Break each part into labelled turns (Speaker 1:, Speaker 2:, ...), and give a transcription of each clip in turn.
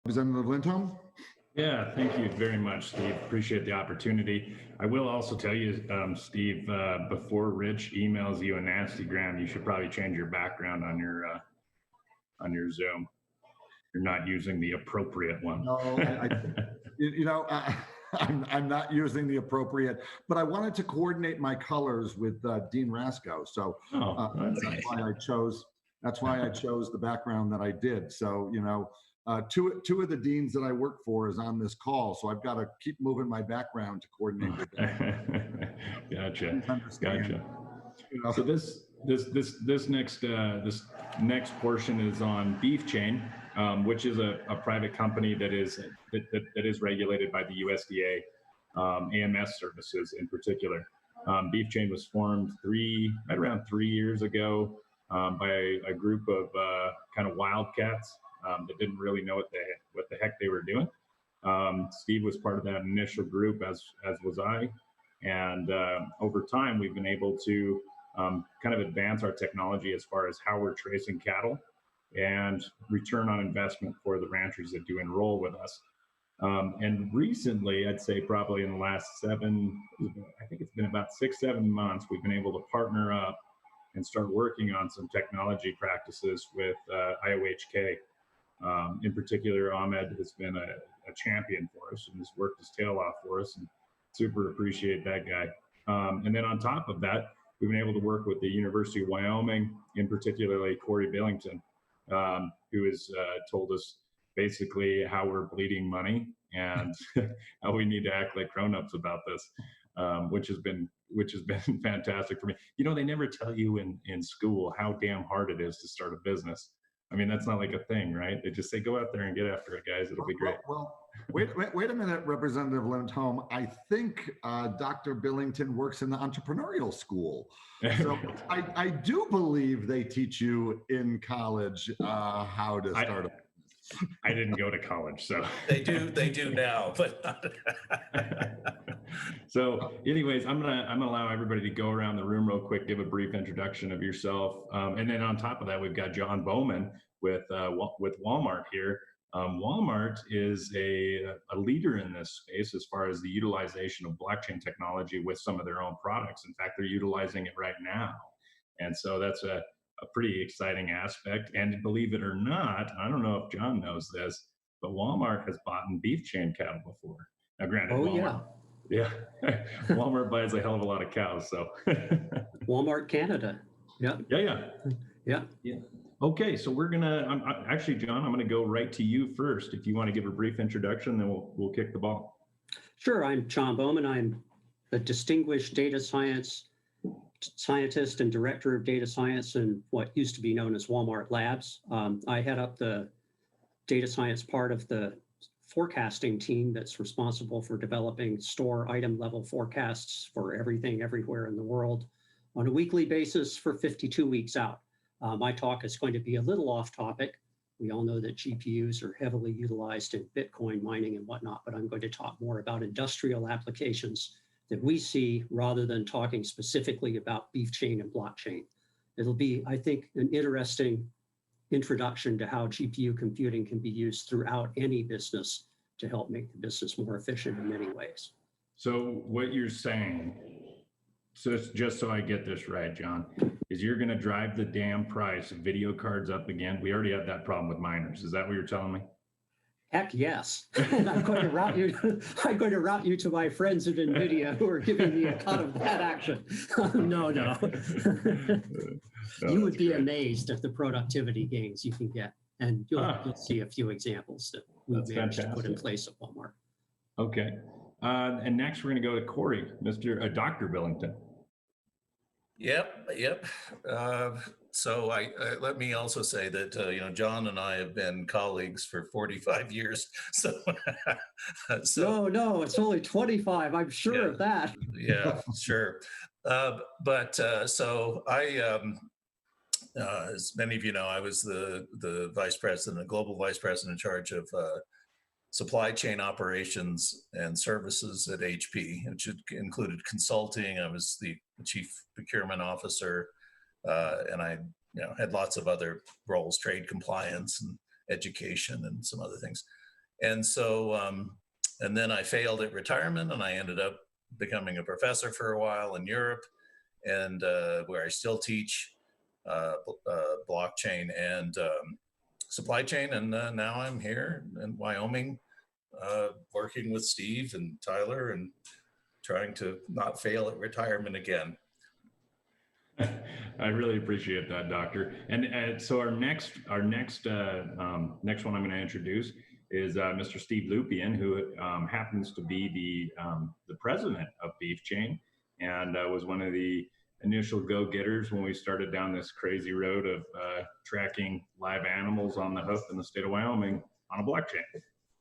Speaker 1: Representative Lindholm?
Speaker 2: Yeah, thank you very much, Steve. Appreciate the opportunity. I will also tell you, Steve, before Rich emails you a nastygram, you should probably change your background on your Zoom. You're not using the appropriate one.
Speaker 1: No, I'm not using the appropriate, but I wanted to coordinate my colors with Dean Rasco. So that's nice. That's why I chose the background that I did. So, two of the deans that I work for is on this call, so I've got to keep moving my background to coordinate with them.
Speaker 2: Gotcha. So this next portion is on BeefChain, which is a private company that is regulated by the USDA, AMS services in particular. BeefChain was formed right around 3 years ago by a group of kind of wildcats that didn't really know what the heck they were doing. Steve was part of that initial group, as was I, and over time we've been able to kind of advance our technology as far as how we're tracing cattle and return on investment for the ranchers that do enroll with us. And recently, I'd say probably in the last I think it's been about 6-7 months, we've been able to partner up and start working on some technology practices with IOHK. In particular, Ahmed has been a champion for us and has worked his tail off for us, and super appreciate that guy. And then on top of that, we've been able to work with the University of Wyoming, in particularly Corey Billington, who has told us basically how we're bleeding money and how we need to act like grown-ups about this, which has been fantastic for me. They never tell you in school how damn hard it is to start a business. I mean, that's not like a thing, right? They just say, go out there and get after it, guys. It'll be great.
Speaker 1: Well, wait a minute, Representative Lindholm. I think Dr. Billington works in the entrepreneurial school. So I do believe they teach you in college how to start a business.
Speaker 2: I didn't go to college, so.
Speaker 3: They do now, but.
Speaker 2: So anyways, I'm gonna allow everybody to go around the room real quick, give a brief introduction of yourself. And then on top of that, we've got John Bowman with Walmart here. Walmart is a leader in this space as far as the utilization of blockchain technology with some of their own products. In fact, they're utilizing it right now. And so that's a pretty exciting aspect. And believe it or not, I don't know if John knows this, but Walmart has bought in BeefChain cattle before. Now, granted, Walmart, yeah, Walmart buys a hell of a lot of cows. So
Speaker 4: Walmart Canada. Yeah.
Speaker 2: Okay, so we're gonna actually, John, I'm gonna go right to you first. If you want to give a brief introduction, then we'll kick the ball.
Speaker 4: Sure. I'm John Bowman. I'm a distinguished data scientist and director of data science in what used to be known as Walmart Labs. I head up the data science part of the forecasting team that's responsible for developing store item level forecasts for everything everywhere in the world on a weekly basis for 52 weeks out. My talk is going to be a little off topic. We all know that GPUs are heavily utilized in Bitcoin mining and whatnot, but I'm going to talk more about industrial applications that we see rather than talking specifically about BeefChain and blockchain. It'll be, I think, an interesting introduction to how GPU computing can be used throughout any business to help make the business more efficient in many ways.
Speaker 2: So what you're saying, so just so I get this right, John, is you're going to drive the damn price of video cards up again? We already had that problem with miners. Is that what you're telling me?
Speaker 4: Heck yes. And I'm going to route you to my friends at NVIDIA who are giving me a cut of that action. No. You would be amazed at the productivity gains you can get. And you'll see a few examples that we've managed to put in place at Walmart.
Speaker 2: Okay. And next we're going to go to Corey, Dr. Billington.
Speaker 3: Yep. So let me also say that John and I have been colleagues for 45 years. So
Speaker 4: no, it's only 25. I'm sure of that.
Speaker 3: Yeah, sure. So I, as many of you know, I was the vice president, global vice president in charge of supply chain operations and services at HP, which included consulting. I was the chief procurement officer, and I had lots of other roles, trade compliance and education and some other things. And so, and then I failed at retirement, and I ended up becoming a professor for a while in Europe, and where I still teach blockchain and supply chain. And now I'm here in Wyoming, working with Steve and Tyler and trying to not fail at retirement again.
Speaker 2: I really appreciate that, Doctor. And so our next one I'm going to introduce is Mr. Steve Lupien, who happens to be the president of BeefChain, and was one of the initial go-getters when we started down this crazy road of tracking live animals on the hoof in the state of Wyoming on a blockchain.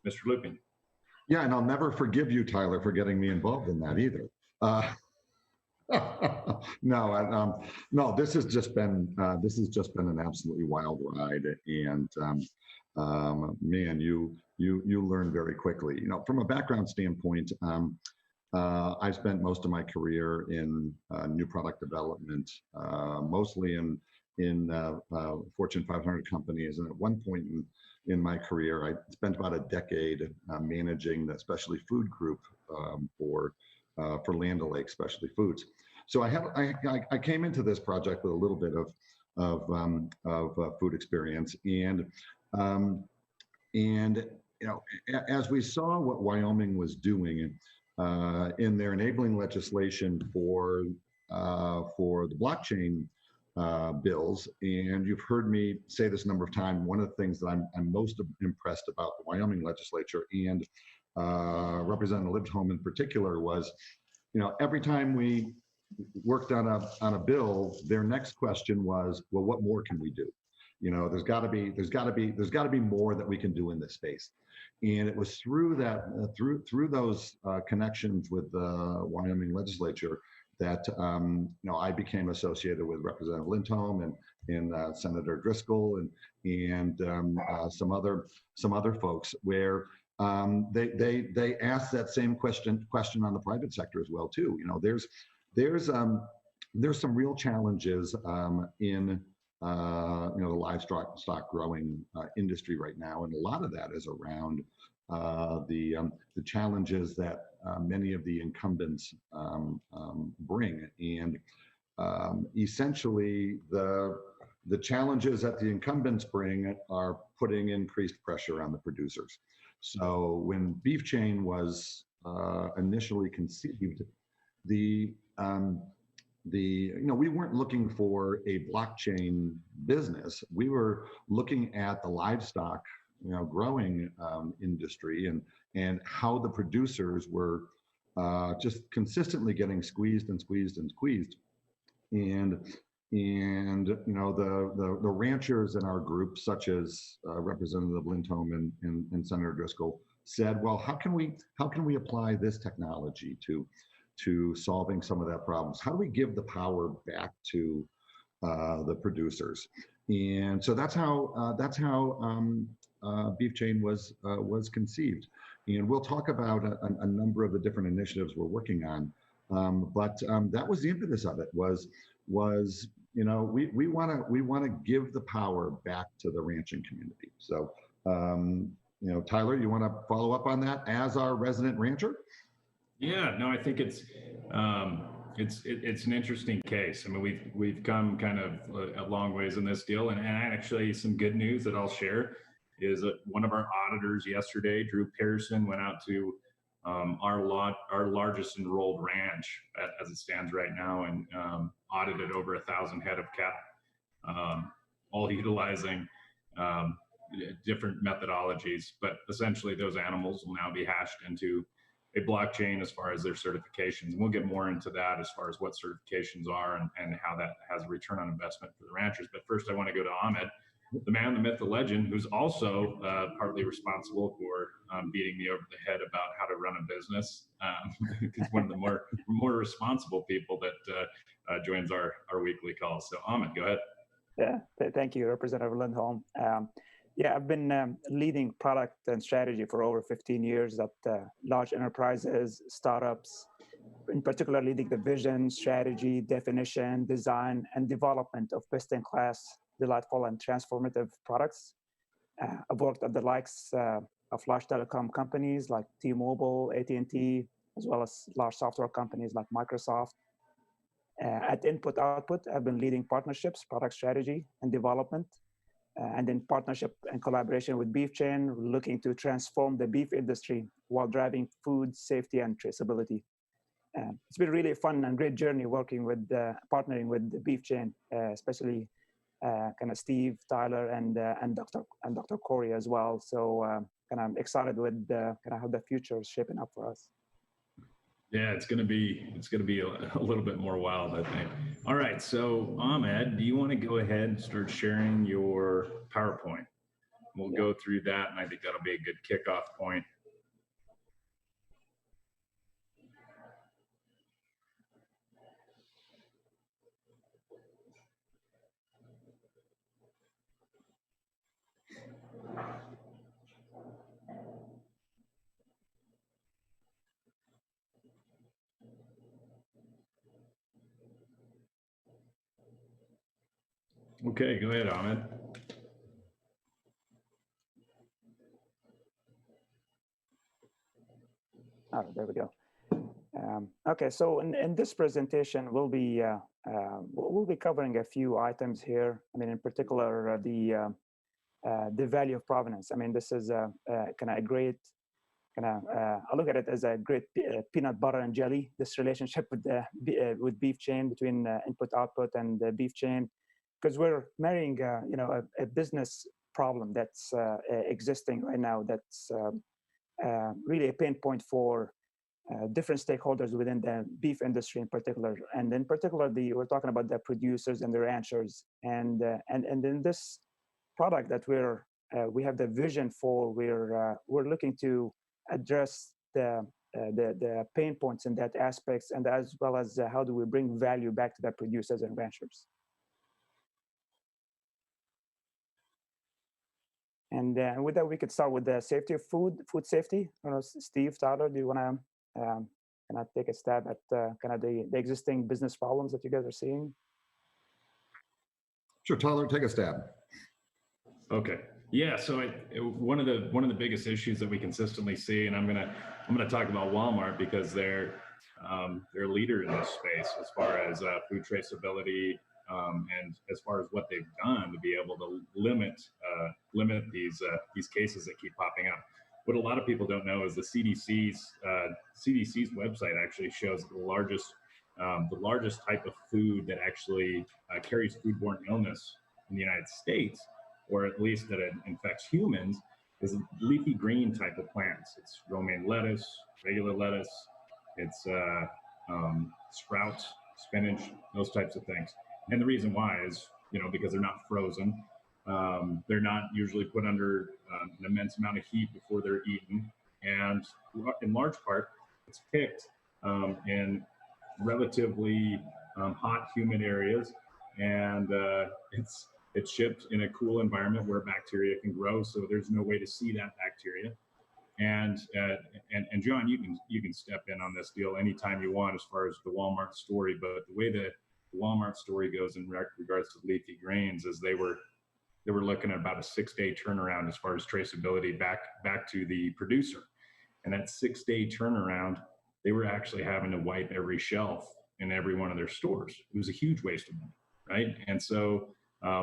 Speaker 2: Mr. Lupien.
Speaker 1: Yeah, and I'll never forgive you, Tyler, for getting me involved in that either. No, this has just been an absolutely wild ride, and man, you learn very quickly. You know, from a background standpoint, I spent most of my career in new product development, mostly in Fortune 500 companies, and at one point in my career, I spent about a decade managing the specialty food group for Land O'Lakes Specialty Foods. So I came into this project with a little bit of food experience, and you know, as we saw what Wyoming was doing in their enabling legislation for the blockchain bills, and you've heard me say this a number of times, one of the things that I'm most impressed about the Wyoming legislature and Representative Lindholm in particular was, you know, every time we worked on a bill, their next question was, well, what more can we do? You know, there's got to be more that we can do in this space. And it was through that, through those connections with the Wyoming legislature that you know, I became associated with Representative Lindholm and Senator Driscoll and some other folks, where they asked that same question on the private sector as well too. You know, there's some real challenges in you know, the livestock growing industry right now, and a lot of that is around the challenges that many of the incumbents bring, and essentially the challenges that the incumbents bring are putting increased pressure on the producers. So when BeefChain was initially conceived, you know, we weren't looking for a blockchain business. We were looking at the livestock, you know, growing industry and how the producers were just consistently getting squeezed and squeezed and squeezed. And you know, the ranchers in our group, such as Representative Lindholm and Senator Driscoll, said, well, how can we apply this technology to solving some of that problems? How do we give the power back to the producers? And so that's how BeefChain was conceived. And we'll talk about a number of the different initiatives we're working on. But that was the impetus of it, was you know, we want to give the power back to the ranching community. So you know, Tyler, you want to follow up on that as our resident rancher?
Speaker 2: Yeah, no, I think it's an interesting case. I mean, we've come kind of a long ways in this deal, and actually some good news that I'll share is that one of our auditors yesterday, Drew Pearson, went out to our largest enrolled ranch as it stands right now, and audited over 1,000 head of cattle, all utilizing different methodologies. But essentially, those animals will now be hashed into a blockchain as far as their certifications. And we'll get more into that as far as what certifications are and how that has a return on investment for the ranchers. But first, I want to go to Ahmed, the man, the myth, the legend, who's also partly responsible for beating me over the head about how to run a business. He's one of the more responsible people that joins our weekly calls. So Ahmed, go ahead.
Speaker 5: Yeah, thank you, Representative Lindholm. Yeah, I've been leading product and strategy for over 15 years at large enterprises, startups, in particular leading the vision, strategy, definition, design, and development of best-in-class, delightful, and transformative products. I've worked at the likes of large telecom companies like T-Mobile, AT&T, as well as large software companies like Microsoft. At Input Output, I've been leading partnerships, product strategy, and development. And in partnership and collaboration with BeefChain, we're looking to transform the beef industry while driving food safety and traceability. It's been really a fun and great journey working with, partnering with the BeefChain, especially kind of Steve, Tyler, and Dr. Corey as well. So kind of excited with kind of how the future is shaping up for us.
Speaker 2: Yeah, it's gonna be a little bit more wild, I think. All right, so Ahmed, do you want to go ahead and start sharing your PowerPoint? We'll go through that, and I think that'll be a good kickoff point. Okay, go ahead, Ahmed.
Speaker 5: Oh, there we go. Okay, so in this presentation, we'll be covering a few items here. I mean, in particular, the value of provenance. I mean, this is kind of a great I look at it as a great peanut butter and jelly. This relationship with BeefChain, between Input Output and BeefChain, because we're marrying a business problem that's existing right now. That's really a pain point for different stakeholders within the beef industry in particular. And in particular, we're talking about the producers and the ranchers. And in this product that we have the vision for, we're looking to address the pain points in that aspects, and as well as how do we bring value back to the producers and ranchers. And with that, we could start with the safety of food safety. I don't know, Steve, Tyler, do you want to kind of take a stab at kind of the existing business problems that you guys are seeing?
Speaker 1: Sure, Tyler, take a stab.
Speaker 2: Okay. Yeah. So one of the biggest issues that we consistently see, and I'm gonna talk about Walmart because they're a leader in this space as far as food traceability, and as far as what they've done to be able to limit these cases that keep popping up. What a lot of people don't know is the CDC's website actually shows the largest type of food that actually carries foodborne illness in the United States, or at least that it infects humans, is leafy green type of plants. It's romaine lettuce, regular lettuce, it's sprouts, spinach, those types of things. And the reason why is, because they're not frozen. They're not usually put under an immense amount of heat before they're eaten. And in large part, it's picked in relatively hot, humid areas. And it's shipped in a cool environment where bacteria can grow. So there's no way to see that bacteria. And John, you can step in on this deal anytime you want as far as the Walmart story. But the way the Walmart story goes in regards to leafy greens is they were looking at about a 6-day turnaround as far as traceability back to the producer. And that 6-day turnaround, they were actually having to wipe every shelf in every one of their stores. It was a huge waste of money, right? And so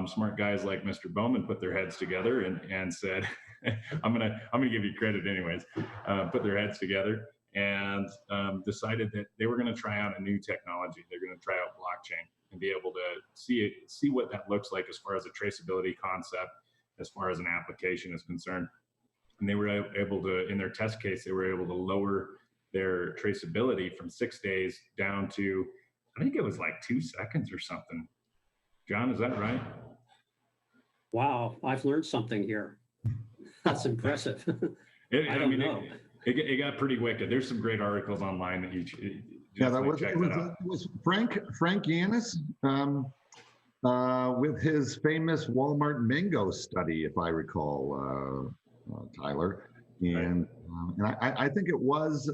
Speaker 2: smart guys like Mr. Bowman put their heads together and said, I'm gonna give you credit anyways, put their heads together and decided that they were gonna try out a new technology. They're gonna try out blockchain and be able to see what that looks like as far as a traceability concept, as far as an application is concerned. And they were able to, in their test case, they were able to lower their traceability from 6 days down to, I think it was like 2 seconds or something. John, is that right?
Speaker 4: Wow, I've learned something here. That's impressive. I don't know.
Speaker 1: It
Speaker 2: got pretty wicked. There's some great articles online that you
Speaker 1: was Frank Yanis with his famous Walmart mango study, if I recall, Tyler. And I think it was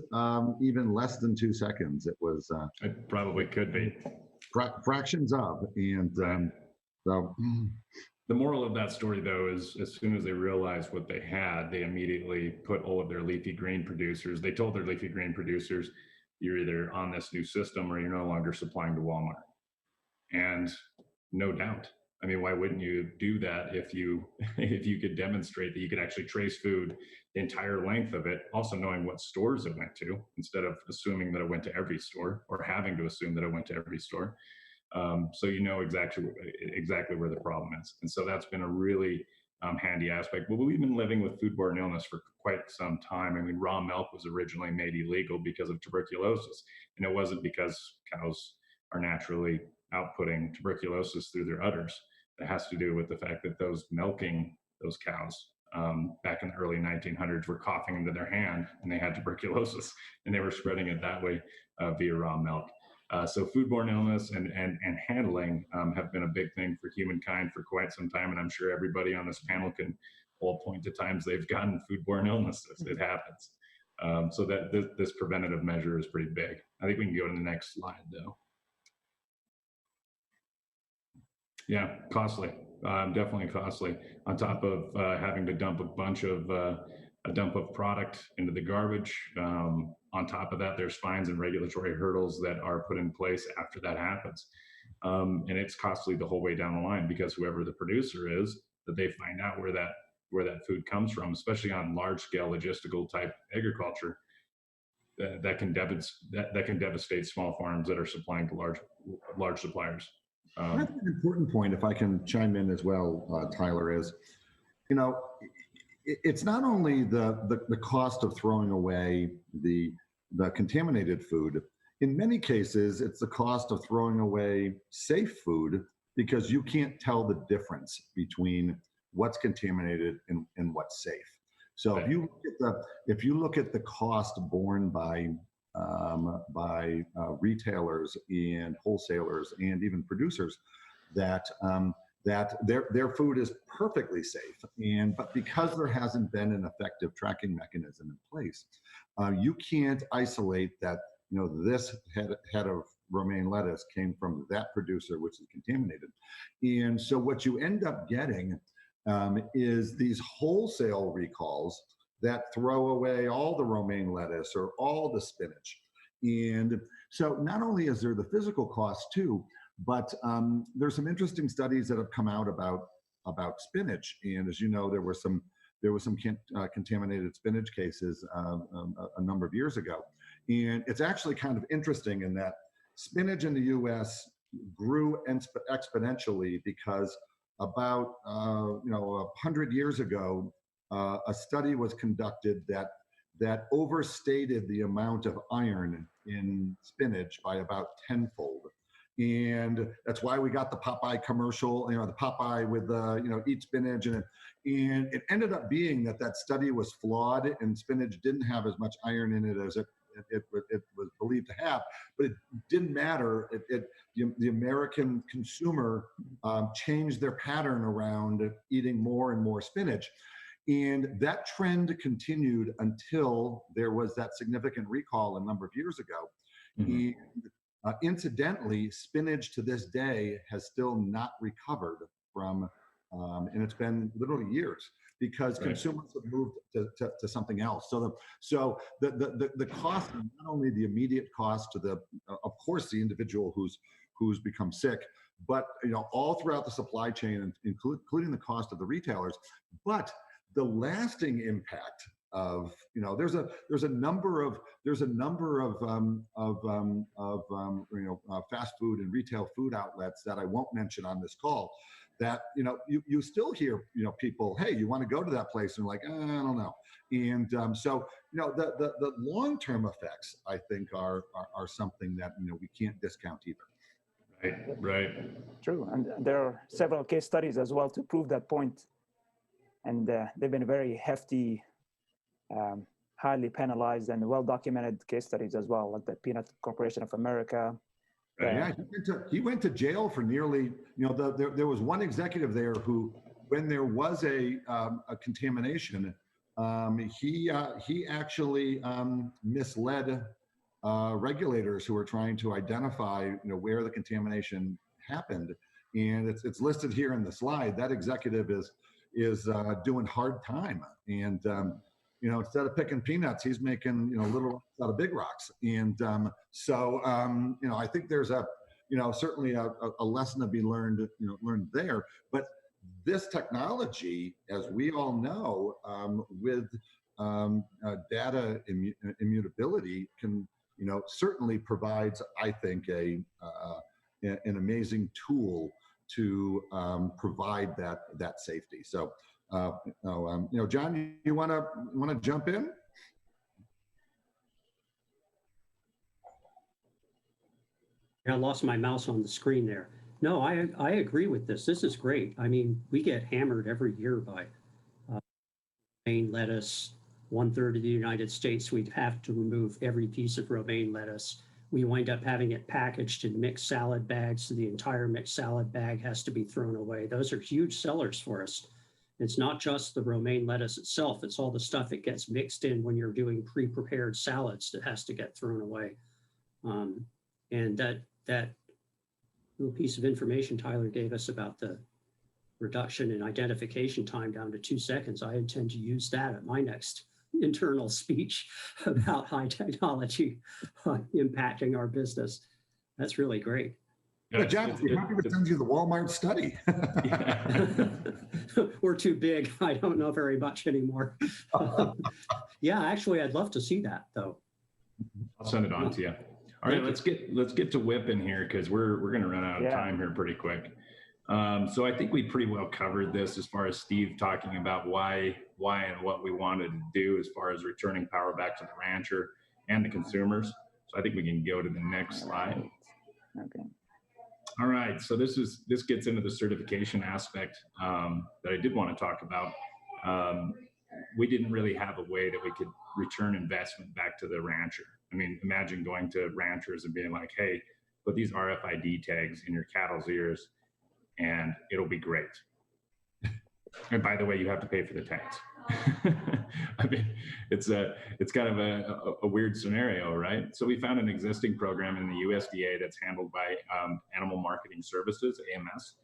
Speaker 1: even less than 2 seconds. It was.
Speaker 2: It probably could be.
Speaker 1: Fractions of, and so
Speaker 2: The moral of that story, though, is as soon as they realized what they had, they immediately put all of their leafy green producers, they told their leafy green producers, you're either on this new system or you're no longer supplying to Walmart. And no doubt. I mean, why wouldn't you do that if you if you could demonstrate that you could actually trace food the entire length of it, also knowing what stores it went to, instead of assuming that it went to every store or having to assume that it went to every store. So you know exactly where the problem is. And so that's been a really handy aspect. But we've been living with foodborne illness for quite some time. I mean, raw milk was originally made illegal because of tuberculosis. And it wasn't because cows are naturally outputting tuberculosis through their udders. It has to do with the fact that those milking those cows back in the early 1900s were coughing into their hand and they had tuberculosis and they were spreading it that way via raw milk. So foodborne illness and handling have been a big thing for humankind for quite some time. And I'm sure everybody on this panel can all point to times they've gotten foodborne illness. It happens. So that this preventative measure is pretty big. I think we can go to the next slide though. Yeah, costly, definitely costly. On top of having to dump a dump of product into the garbage. On top of that, there's fines and regulatory hurdles that are put in place after that happens. And it's costly the whole way down the line because whoever the producer is, that they find out where that food comes from, especially on large scale logistical type agriculture, that can devastate small farms that are supplying to large suppliers.
Speaker 1: I think an important point, if I can chime in as well, Tyler, is, you know, it's not only the cost of throwing away the contaminated food. In many cases, it's the cost of throwing away safe food because you can't tell the difference between what's contaminated and what's safe. So if you look at the cost borne by retailers and wholesalers and even producers, that their food is perfectly safe, but because there hasn't been an effective tracking mechanism in place, you can't isolate that, you know, this head of romaine lettuce came from that producer, which is contaminated. And so what you end up getting is these wholesale recalls that throw away all the romaine lettuce or all the spinach. And so not only is there the physical cost too, but there's some interesting studies that have come out about spinach. And as you know, there were some contaminated spinach cases a number of years ago. And it's actually kind of interesting in that spinach in the US grew exponentially because about 100 years ago, a study was conducted that overstated the amount of iron in spinach by about tenfold. And that's why we got the Popeye commercial, you know, the Popeye with eat spinach. And it ended up being that study was flawed and spinach didn't have as much iron in it as it was believed to have, but it didn't matter. The American consumer changed their pattern around eating more and more spinach. And that trend continued until there was that significant recall a number of years ago. Mm-hmm. And incidentally, spinach to this day has still not recovered from, and it's been literally years because consumers have moved to something else. So the cost, not only the immediate cost to of course, the individual who's become sick, but all throughout the supply chain, including the cost of the retailers, but the lasting impact of there's a number of fast food and retail food outlets that I won't mention on this call that you still hear people, hey, you want to go to that place, and like, I don't know. And so the long-term effects, I think, are something that we can't discount either.
Speaker 2: Right.
Speaker 5: True, and there are several case studies as well to prove that point. And they've been very hefty, highly penalized and well-documented case studies as well, like the Peanut Corporation of America.
Speaker 1: Yeah, he went to jail for nearly, there was one executive there who, when there was a contamination, he actually misled regulators who were trying to identify, where the contamination happened. and it's listed here in the slide. That executive is doing hard time, and you know, instead of picking peanuts, he's making, you know, little rocks out of big rocks. And so you know, I think there's a, you know, certainly a lesson to be learned, you know, learned there. But this technology, as we all know, with data immutability, can, you know, certainly provides, I think, an amazing tool to provide that safety. So, you know, John, you want to jump in?
Speaker 4: I lost my mouse on the screen there. No, I agree with this. This is great. I mean, we get hammered every year by romaine lettuce. 1/3 of the United States, we'd have to remove every piece of romaine lettuce. We wind up having it packaged in mixed salad bags, so the entire mixed salad bag has to be thrown away. Those are huge sellers for us. It's not just the romaine lettuce itself, it's all the stuff that gets mixed in when you're doing pre-prepared salads that has to get thrown away. And that little piece of information Tyler gave us about the reduction in identification time down to 2 seconds, I intend to use that at my next internal speech about high technology impacting our business. That's really great.
Speaker 1: Yeah, John, we're happy to send you the Walmart study.
Speaker 4: We're too big. I don't know very much anymore. Yeah, actually, I'd love to see that, though.
Speaker 2: I'll send it on to you. All right, let's get to whipping here, because we're going to run out of time here pretty quick. So I think we pretty well covered this as far as Steve talking about why and what we wanted to do as far as returning power back to the rancher and the consumers. So I think we can go to the next slide.
Speaker 5: Okay.
Speaker 2: All right, so this gets into the certification aspect that I did want to talk about. We didn't really have a way that we could return investment back to the rancher. I mean, imagine going to ranchers and being like, hey, put these RFID tags in your cattle's ears and it'll be great. And by the way, you have to pay for the tags. I mean, it's kind of a weird scenario, right? So we found an existing program in the USDA that's handled by Animal Marketing Services, AMS,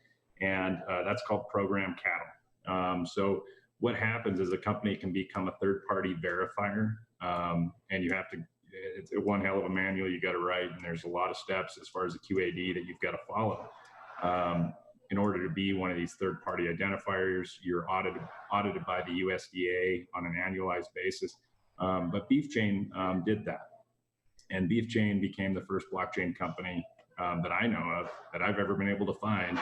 Speaker 2: and that's called Program Cattle. So what happens is a company can become a third-party verifier, and you have to, it's one hell of a manual you got to write, and there's a lot of steps as far as the QAD that you've got to follow. In order to be one of these third-party identifiers, you're audited by the USDA on an annualized basis. But BeefChain did that. And BeefChain became the first blockchain company that I know of, that I've ever been able to find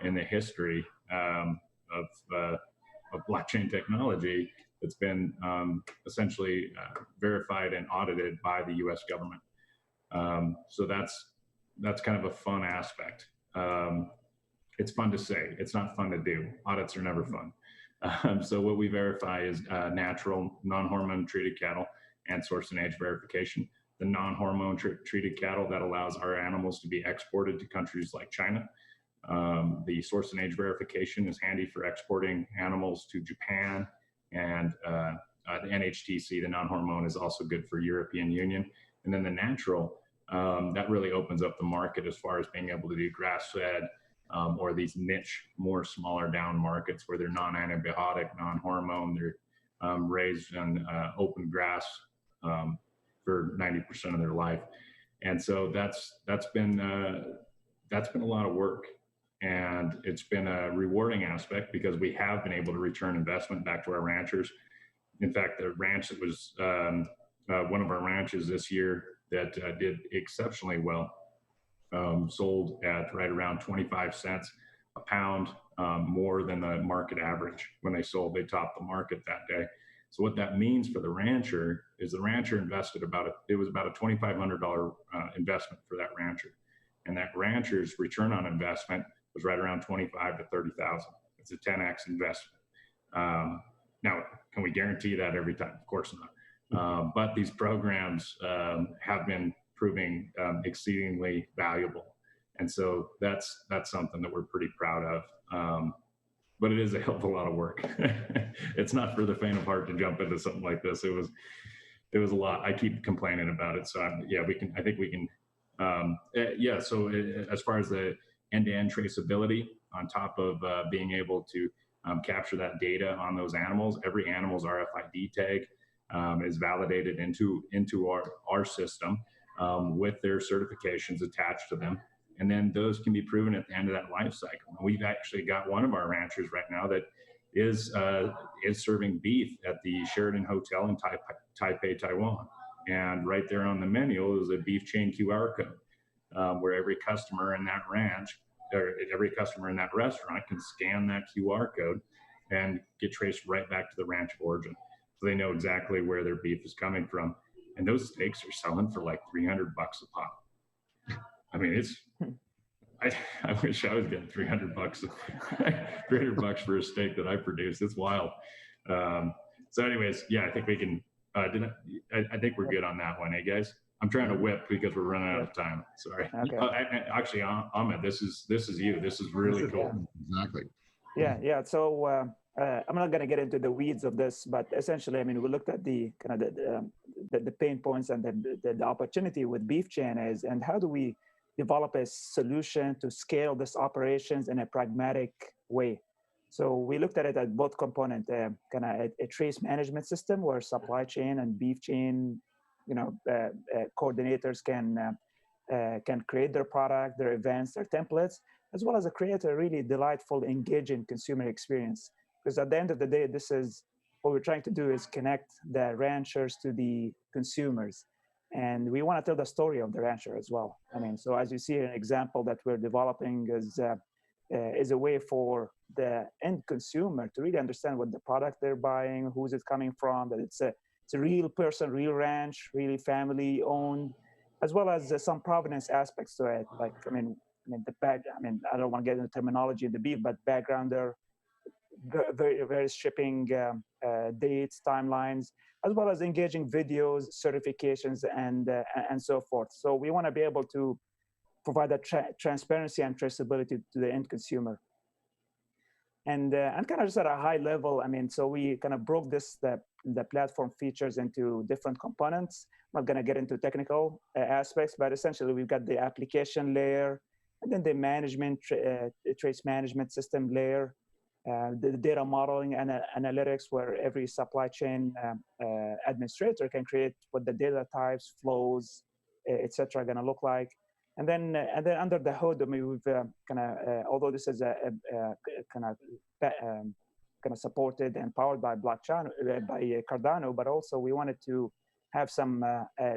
Speaker 2: in the history of blockchain technology that's been essentially verified and audited by the US government. So that's kind of a fun aspect. It's fun to say, it's not fun to do. Audits are never fun. So what we verify is natural, non-hormone treated cattle and source and age verification. The non-hormone treated cattle, that allows our animals to be exported to countries like China. The source and age verification is handy for exporting animals to Japan, and the NHTC, the non-hormone, is also good for European Union. And then the natural, that really opens up the market as far as being able to do grass-fed, or these niche, more smaller down markets where they're non-antibiotic, non-hormone, they're raised on open grass for 90% of their life. And so that's been a lot of work, and it's been a rewarding aspect because we have been able to return investment back to our ranchers. In fact, the ranch that was one of our ranches this year that did exceptionally well, sold at right around 25 cents a pound, more than the market average. When they sold, they topped the market that day. So what that means for the rancher is the rancher invested it was about a $2,500 investment for that rancher. And that rancher's return on investment was right around 25 to 30,000. It's a 10X investment. Now, can we guarantee that every time? Of course not. But these programs have been proving exceedingly valuable. And so that's something that we're pretty proud of. But it is a hell of a lot of work. It's not for the faint of heart to jump into something like this. It was a lot. I keep complaining about it. So I think we can. So as far as the end-to-end traceability on top of being able to capture that data on those animals. Every animal's RFID tag is validated into our system with their certifications attached to them. And then those can be proven at the end of that life cycle. We've actually got one of our ranchers right now that is serving beef at the Sheraton Hotel in Taipei, Taiwan. And right there on the menu is a BeefChain QR code, where every customer in that ranch, or every customer in that restaurant can scan that QR code and get traced right back to the ranch of origin. So they know exactly where their beef is coming from. And those steaks are selling for like $300 a pop. I mean, I wish I was getting $300 $300 for a steak that I produce. It's wild. So anyways, yeah, I think we can, I think we're good on that one. Hey guys, I'm trying to whip because we're running out of time. Sorry.
Speaker 5: Okay.
Speaker 2: Actually, Ahmed, this is you. This is really cool.
Speaker 1: Exactly.
Speaker 5: Yeah. So I'm not going to get into the weeds of this, but essentially, I mean, we looked at the kind of the pain points and the opportunity with BeefChain is, and how do we develop a solution to scale this operations in a pragmatic way. So we looked at it at both component, kind of a trace management system where supply chain and BeefChain, coordinators can create their product, their events, their templates, as well as create a really delightful, engaging consumer experience. Because at the end of the day, this is what we're trying to do is connect the ranchers to the consumers. And we want to tell the story of the rancher as well. I mean, so as you see, an example that we're developing is a way for the end consumer to really understand what the product they're buying, who's it coming from, that it's a real person, real ranch, really family owned, as well as some provenance aspects to it. Like, I don't want to get into terminology in the beef, but background there, various shipping dates, timelines, as well as engaging videos, certifications, and so forth. So we want to be able to provide that transparency and traceability to the end consumer. And kind of just at a high level, I mean, so we kind of broke the platform features into different components. I'm not going to get into technical aspects, but essentially we've got the application layer, and then the management, trace management system layer, the data modeling and analytics, where every supply chain administrator can create what the data types, flows, etc. are going to look like. And then under the hood, I mean, we've kind of, although this is kind of supported and powered by blockchain, by Cardano, but also we wanted to have some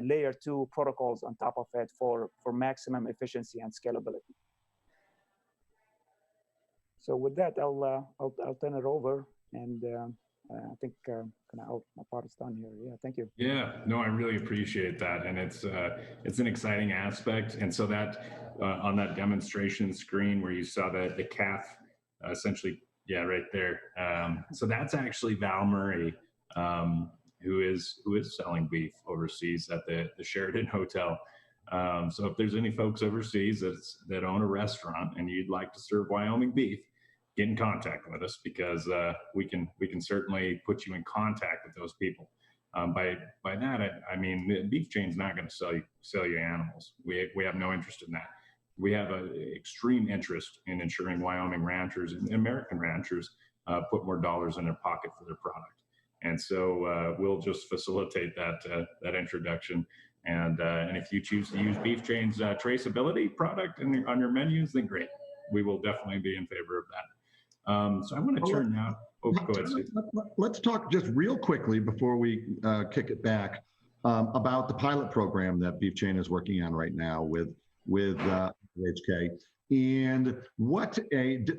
Speaker 5: layer 2 protocols on top of it for maximum efficiency and scalability. So with that, I'll turn it over, and I think my part is done here. Yeah, thank you.
Speaker 2: Yeah, no, I really appreciate that, and it's an exciting aspect. And so that on that demonstration screen where you saw the calf, essentially, yeah, right there. So that's actually Val Murray, who is selling beef overseas at the Sheraton Hotel. So if there's any folks overseas that own a restaurant and you'd like to serve Wyoming beef, get in contact with us, because we can certainly put you in contact with those people. By that, I mean, BeefChain's not going to sell you animals. We have no interest in that. We have an extreme interest in ensuring Wyoming ranchers and American ranchers put more dollars in their pocket for their product. And so we'll just facilitate that introduction. And if you choose to use BeefChain's traceability product on your menus, then great. We will definitely be in favor of that. So I want to turn now. Oh, go ahead, Steve.
Speaker 1: Let's talk just real quickly before we kick it back about the pilot program that BeefChain is working on right now with HK. And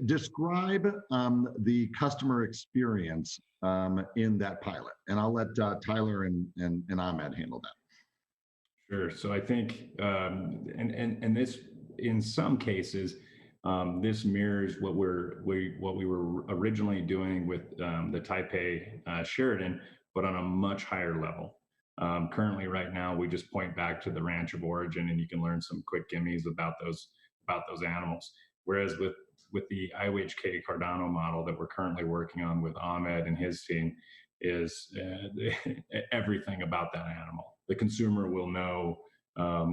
Speaker 1: describe the customer experience in that pilot. And I'll let Tyler and Ahmed handle that.
Speaker 2: Sure. So I think, and this, in some cases, this mirrors what we were originally doing with the Taipei Sheraton, but on a much higher level. Currently, right now, we just point back to the ranch of origin, and you can learn some quick gimmies about those animals. Whereas with the IOHK Cardano model that we're currently working on with Ahmed and his team is everything about that animal. The consumer will know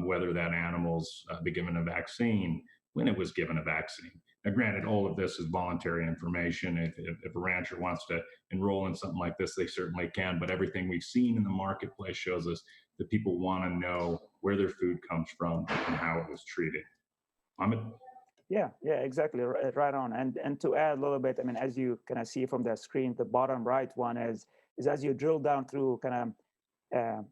Speaker 2: whether that animal's been given a vaccine, when it was given a vaccine. Now, granted, all of this is voluntary information. If a rancher wants to enroll in something like this, they certainly can. But everything we've seen in the marketplace shows us that people want to know where their food comes from and how it was treated. Ahmed?
Speaker 5: Yeah, exactly. Right on. And to add a little bit, I mean, as you kind of see from the screen, the bottom right one is as you drill down through kind of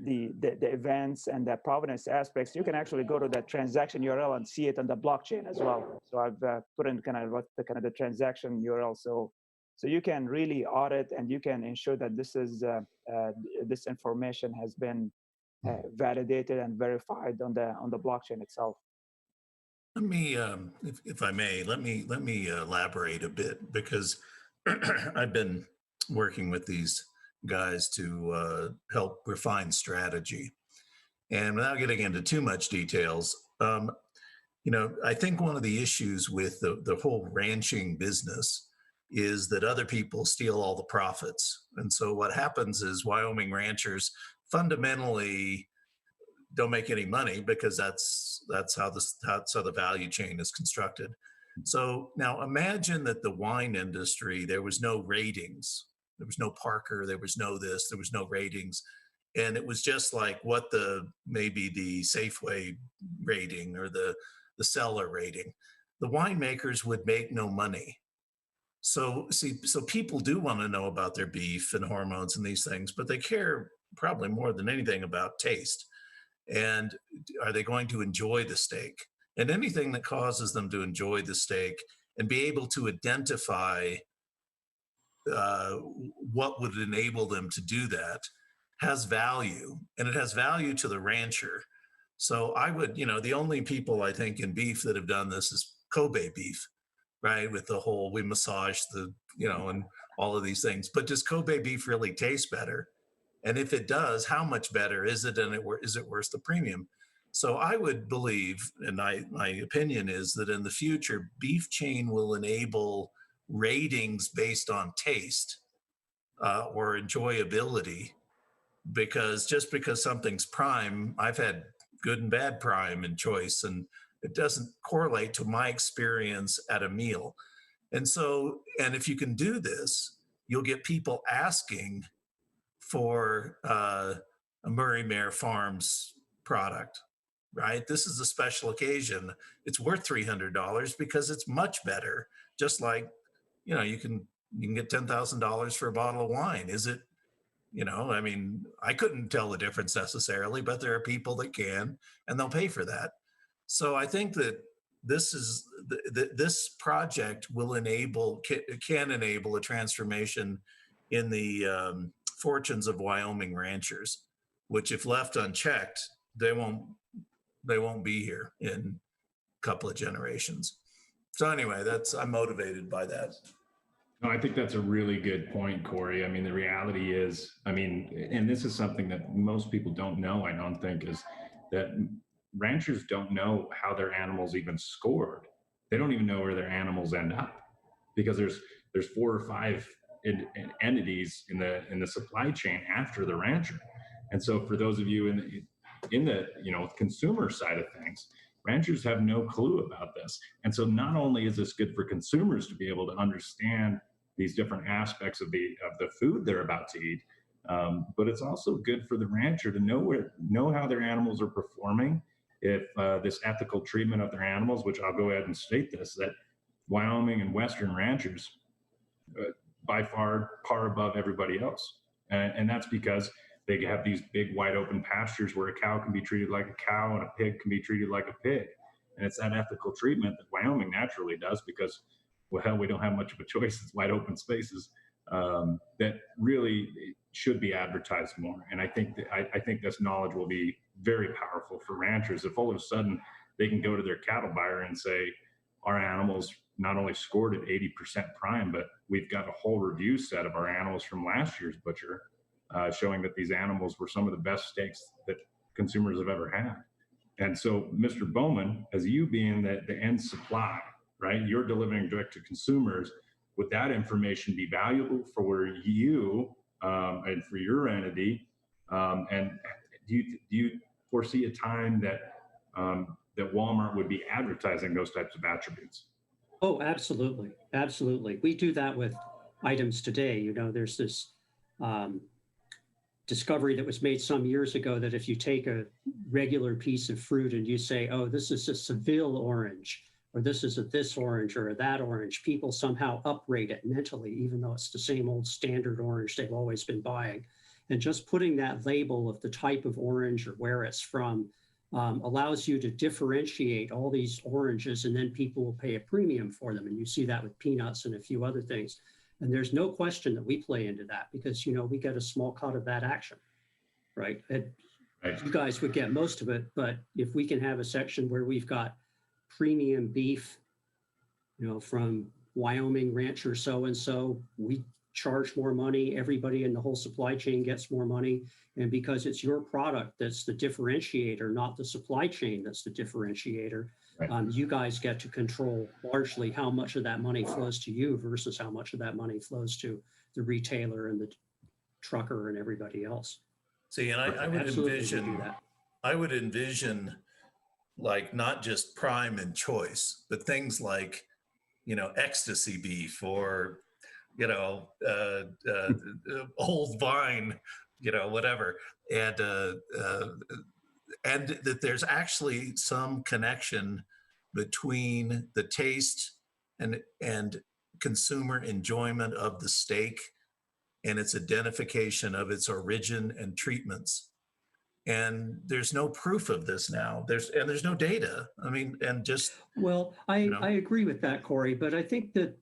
Speaker 5: the events and the provenance aspects, you can actually go to that transaction URL and see it on the blockchain as well. So I've put in kind of the transaction URL, so you can really audit and you can ensure that this is this information has been validated and verified on the blockchain itself.
Speaker 3: Let me, if I may, let me elaborate a bit, because I've been working with these guys to help refine strategy. And without getting into too much details, I think one of the issues with the whole ranching business is that other people steal all the profits. And so what happens is Wyoming ranchers fundamentally don't make any money, because that's how the value chain is constructed. So now imagine that the wine industry, there was no ratings, there was no Parker, there was no this, there was no ratings, and it was just like what maybe the Safeway rating or the cellar rating. The winemakers would make no money. So people do want to know about their beef and hormones and these things, but they care probably more than anything about taste. And are they going to enjoy the steak? And anything that causes them to enjoy the steak and be able to identify what would enable them to do that has value, and it has value to the rancher. So I would, the only people I think in beef that have done this is Kobe beef, right? With the whole, we massage the, and all of these things. But does Kobe beef really taste better? And if it does, how much better is it? And is it worth the premium? So I would believe, and my opinion is that in the future, BeefChain will enable ratings based on taste or enjoyability, because just because something's prime, I've had good and bad prime and choice, and it doesn't correlate to my experience at a meal. And so, and if you can do this, you'll get people asking for a Murray Mare Farms product, right? This is a special occasion. It's worth $300 because it's much better. Just like, you can get $10,000 for a bottle of wine. Is it, I mean, I couldn't tell the difference necessarily, but there are people that can, and they'll pay for that. So I think that this project will can enable a transformation in the fortunes of Wyoming ranchers, which, if left unchecked, they won't be here in a couple of generations. So anyway, I'm motivated by that.
Speaker 2: No, I think that's a really good point, Corey. I mean, the reality is, and this is something that most people don't know, I don't think, is that ranchers don't know how their animals even scored. They don't even know where their animals end up, because there's 4 or 5 entities in the supply chain after the rancher. And so for those of you in the consumer side of things, ranchers have no clue about this. And so not only is this good for consumers to be able to understand these different aspects of the food they're about to eat, but it's also good for the rancher to know how their animals are performing. If this ethical treatment of their animals, which I'll go ahead and state this, that Wyoming and Western ranchers by far above everybody else. And that's because they have these big wide open pastures where a cow can be treated like a cow and a pig can be treated like a pig. And it's that ethical treatment that Wyoming naturally does, because, well, we don't have much of a choice. It's wide open spaces that really should be advertised more. And I think this knowledge will be very powerful for ranchers. If all of a sudden they can go to their cattle buyer and say, our animals not only scored at 80% prime, but we've got a whole review set of our animals from last year's butcher showing that these animals were some of the best steaks that consumers have ever had. And so, Mr. Bowman, as you being the end supply, right, you're delivering direct to consumers, would that information be valuable for you and for your entity? And do you foresee a time that that Walmart would be advertising those types of attributes.
Speaker 4: Oh, absolutely. Absolutely. We do that with items today. You know, there's this discovery that was made some years ago that if you take a regular piece of fruit and you say, oh, this is a Seville orange, or this is a this orange or a that orange, people somehow uprate it mentally, even though it's the same old standard orange they've always been buying. And just putting that label of the type of orange or where it's from allows you to differentiate all these oranges, and then people will pay a premium for them. And you see that with peanuts and a few other things. And there's no question that we play into that because, you know, we get a small cut of that action, right? And you guys would get most of it, but if we can have a section where we've got premium beef, you know, from Wyoming rancher so-and-so, we charge more money, everybody in the whole supply chain gets more money. And because it's your product that's the differentiator, not the supply chain that's the differentiator, you guys get to control largely how much of that money flows to you versus how much of that money flows to the retailer and the trucker and everybody else.
Speaker 3: See, and I would envision like not just prime and choice, but things like, you know, ecstasy beef or, you know, old vine, you know, whatever. And that there's actually some connection between the taste and consumer enjoyment of the steak and its identification of its origin and treatments. And there's no proof of this now. There's no data. I mean, and just
Speaker 4: well, I agree with that, Corey. But I think that,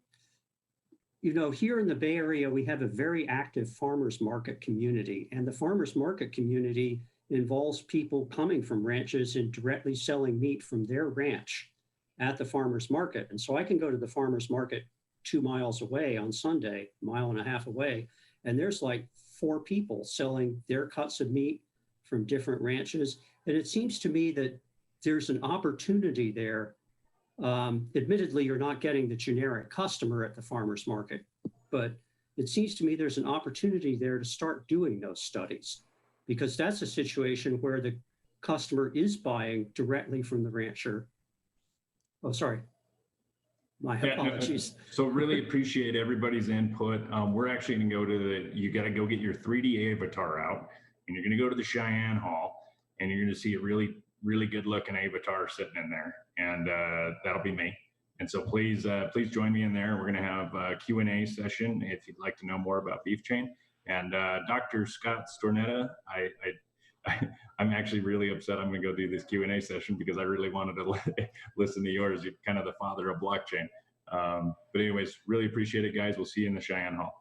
Speaker 4: you know, here in the Bay Area, we have a very active farmers market community, and the farmers market community involves people coming from ranches and directly selling meat from their ranch at the farmers market. And so I can go to the farmers market 2 miles away on Sunday, 1.5 miles away, and there's like 4 people selling their cuts of meat from different ranches. And it seems to me that there's an opportunity there. Admittedly, you're not getting the generic customer at the farmer's market, but it seems to me there's an opportunity there to start doing those studies, because that's a situation where the customer is buying directly from the rancher. Oh, sorry. My apologies.
Speaker 2: So really appreciate everybody's input. We're actually going to go to you got to go get your 3D avatar out, and you're going to go to the Cheyenne Hall, and you're going to see a really, really good looking avatar sitting in there. And that'll be me. And so please join me in there. We're going to have a Q&A session if you'd like to know more about BeefChain. And Dr. Scott Stornetta, I'm actually really upset I'm going to go do this Q&A session because I really wanted to listen to yours. You're kind of the father of blockchain. But anyways, really appreciate it, guys. We'll see you in the Cheyenne Hall.